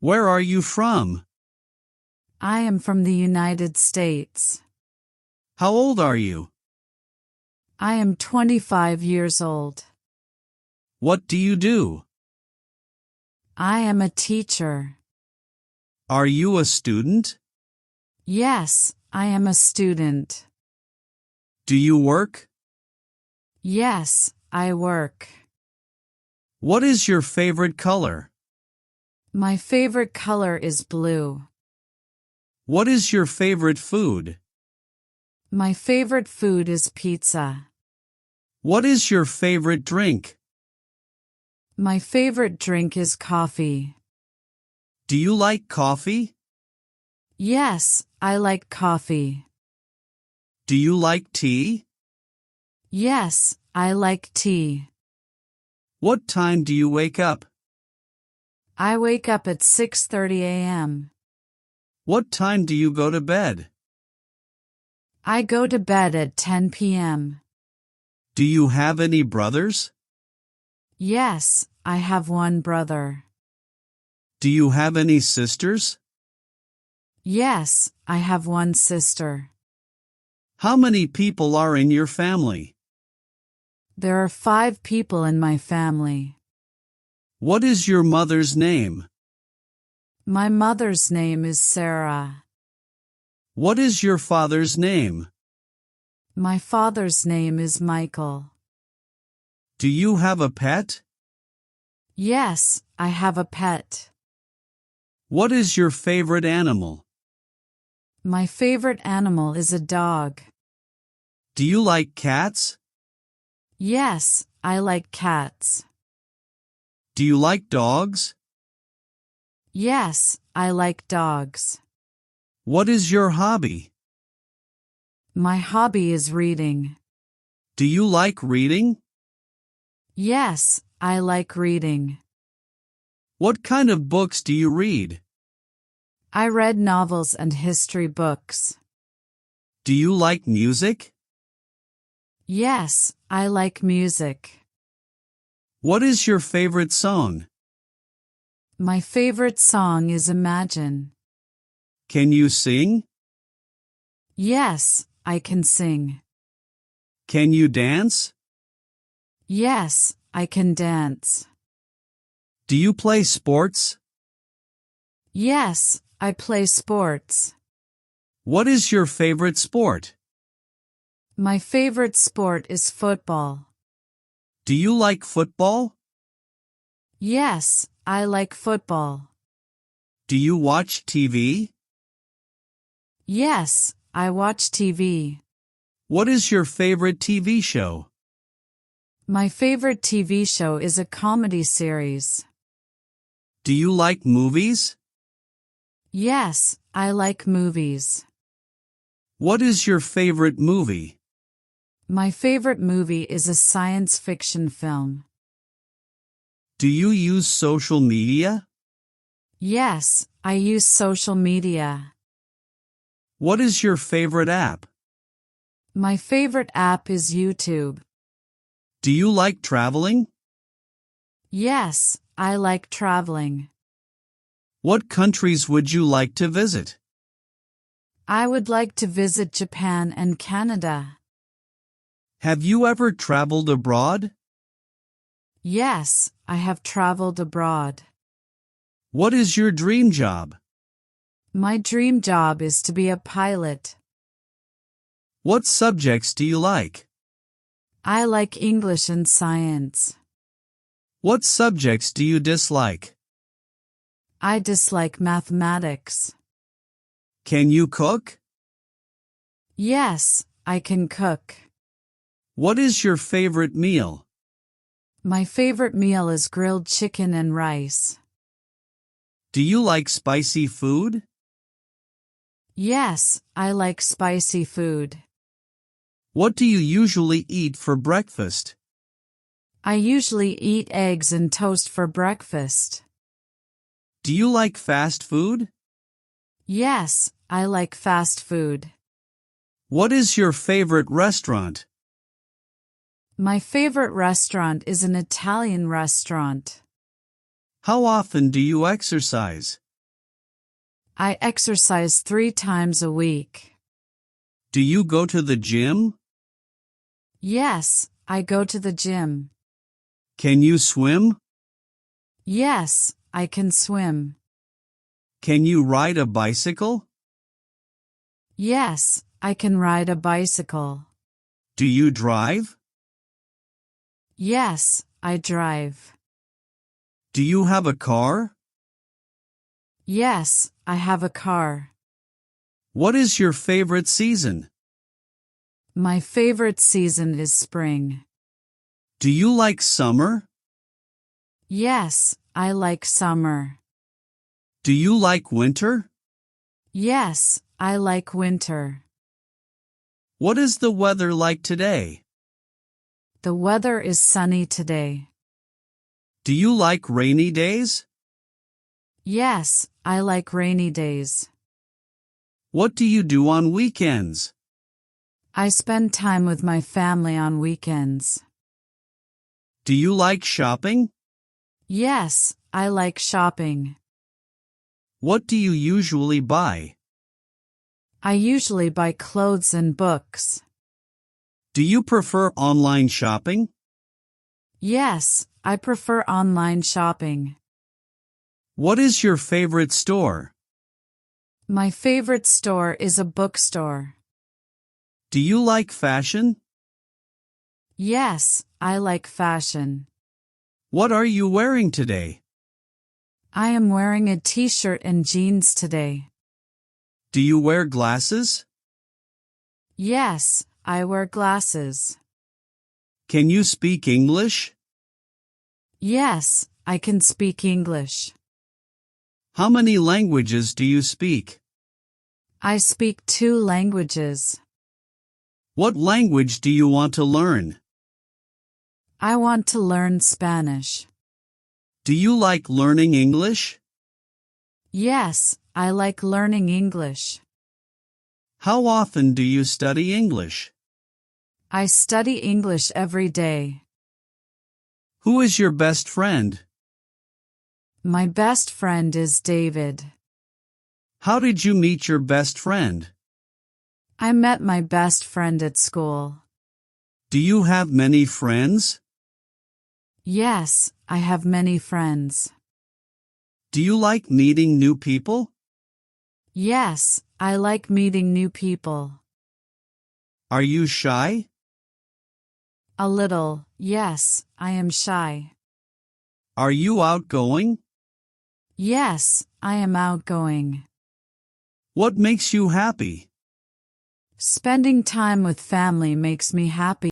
Where are you from? I am from the United States. How old are you? I am 25 years old. What do you do? I am a teacher. Are you a student? Yes, I am a student. Do you work? Yes, I work. What is your favorite color? My favorite color is blue. What is your favorite food? My favorite food is pizza. What is your favorite drink? My favorite drink is coffee. Do you like coffee? Yes, I like coffee. Do you like tea? Yes, I like tea. What time do you wake up? I wake up at 6:30 a.m. What time do you go to bed? I go to bed at 10 p.m. Do you have any brothers? Yes, I have one brother. Do you have any sisters? Yes, I have one sister. How many people are in your family? There are 5 people in my family. What is your mother's name? My mother's name is Sarah. What is your father's name? My father's name is Michael. Do you have a pet? Yes, I have a pet. What is your favorite animal? My favorite animal is a dog. Do you like cats? Yes, I like cats. Do you like dogs? Yes, I like dogs. What is your hobby? My hobby is reading. Do you like reading? Yes, I like reading. What kind of books do you read? I read novels and history books. Do you like music? Yes, I like music. What is your favorite song? My favorite song is Imagine. Can you sing? Yes, I can sing. Can you dance? Yes, I can dance. Do you play sports? Yes, I play sports. What is your favorite sport? My favorite sport is football. Do you like football? Yes, I like football. Do you watch TV? Yes, I watch TV. What is your favorite TV show? My favorite TV show is a comedy series. Do you like movies? Yes, I like movies. What is your favorite movie? My favorite movie is a science fiction film. Do you use social media? Yes, I use social media. What is your favorite app? My favorite app is YouTube. Do you like traveling? Yes, I like traveling. What countries would you like to visit? I would like to visit Japan and Canada. Have you ever traveled abroad? Yes, I have traveled abroad. What is your dream job? My dream job is to be a pilot. What subjects do you like? I like English and science. What subjects do you dislike? I dislike mathematics. Can you cook? Yes, I can cook. What is your favorite meal? My favorite meal is grilled chicken and rice. Do you like spicy food? Yes, I like spicy food. What do you usually eat for breakfast? I usually eat eggs and toast for breakfast. Do you like fast food? Yes, I like fast food. What is your favorite restaurant? My favorite restaurant is an Italian restaurant. How often do you exercise? I exercise 3 times a week. Do you go to the gym? Yes, I go to the gym. Can you swim? Yes, I can swim. Can you ride a bicycle? Yes, I can ride a bicycle. Do you drive? Yes, I drive. Do you have a car? Yes, I have a car. What is your favorite season? My favorite season is spring. Do you like summer? Yes, I like summer. Do you like winter? Yes, I like winter. What is the weather like today? The weather is sunny today. Do you like rainy days? Yes, I like rainy days. What do you do on weekends? I spend time with my family on weekends. Do you like shopping? Yes, I like shopping. What do you usually buy? I usually buy clothes and books. Do you prefer online shopping? Yes, I prefer online shopping. What is your favorite store? My favorite store is a bookstore. Do you like fashion? Yes, I like fashion. What are you wearing today? I am wearing a t-shirt and jeans today. Do you wear glasses? Yes, I wear glasses. Can you speak English? Yes, I can speak English. How many languages do you speak? I speak 2 languages. What language do you want to learn? I want to learn Spanish. Do you like learning English? Yes, I like learning English. How often do you study English? I study English every day. Who is your best friend? My best friend is David. How did you meet your best friend? I met my best friend at school. Do you have many friends? Yes, I have many friends. Do you like meeting new people? Yes, I like meeting new people. Are you shy? A little, yes, I am shy. Are you outgoing? Yes, I am outgoing. What makes you happy? Spending time with family makes me happy.